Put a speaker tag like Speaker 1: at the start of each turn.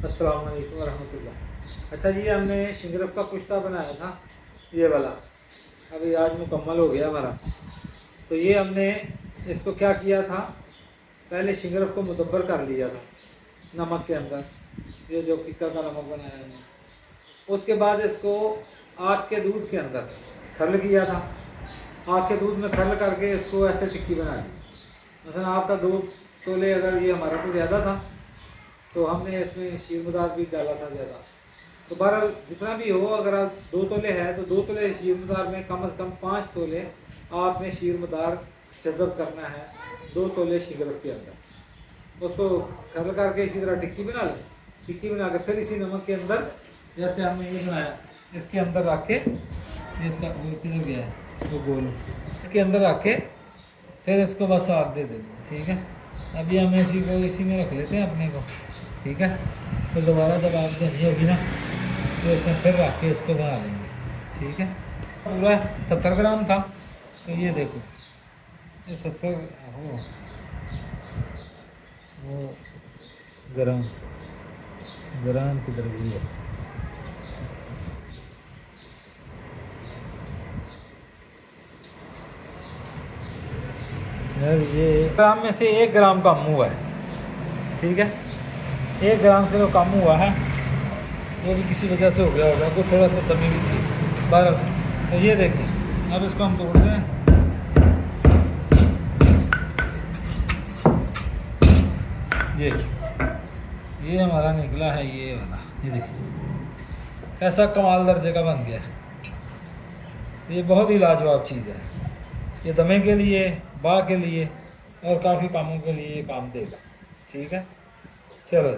Speaker 1: अस्सलाम वालेकुम रहमतुल्लाह। अच्छा जी, हमने शिंगरफ का कुश्ता बनाया था ये वाला, अभी आज मुकम्मल हो गया हमारा। तो ये हमने इसको क्या किया था, पहले शिंगरफ को मुदब्बर कर लिया था नमक के अंदर, ये जो फिक्का का नमक बनाया हमने। उसके बाद इसको आग के दूध के अंदर खरल किया था। आग के दूध में खरल करके इसको ऐसे टिक्की बना ली। मसलन आपका 2 तोले अगर ये हमारा तो ज़्यादा था, तो हमने इसमें शीर मदार भी डाला था ज़्यादा। तो बहरहाल जितना भी हो, अगर आप 2 तोले है तो 2 तोले शीर मदार में कम से कम 5 तोले आपने शीर मदार जज़ब करना है 2 तोले शिंगरफ के अंदर। उसको खरल करके इसी तरह टिक्की बना लें। टिक्की बना के फिर इसी नमक के अंदर, जैसे हमने ये बनाया, इसके अंदर रख के, इसका गोल किधर गया है तो गोल, इसके अंदर रख के फिर इसको बस आग दे देंगे। ठीक है, अभी हम इसी को इसी में रख लेते हैं अपने को। ठीक है, तो दोबारा जब आग देनी होगी ना तो इसमें फिर रख के इसको बना लेंगे। ठीक है, पूरा 70 ग्राम था, तो ये देखो ये 70 वो ग्राम ग्राम किधर गई है। यार ये ग्राम में से 1 ग्राम कम हुआ है। ठीक है, 1 ग्राम से तो कम हुआ है, वो भी किसी वजह से हो गया होगा, कोई थोड़ा सा कमी भी थी। बहरहाल तो ये देखिए, अब इसको हम तोड़ दें। ये हमारा निकला है, ये वाला, ये देखिए कैसा कमाल दर्जे का बन गया है। ये बहुत ही लाजवाब चीज़ है। ये दमे के लिए, बा के लिए और काफ़ी कामों के लिए ये काम देगा। ठीक है, चलो।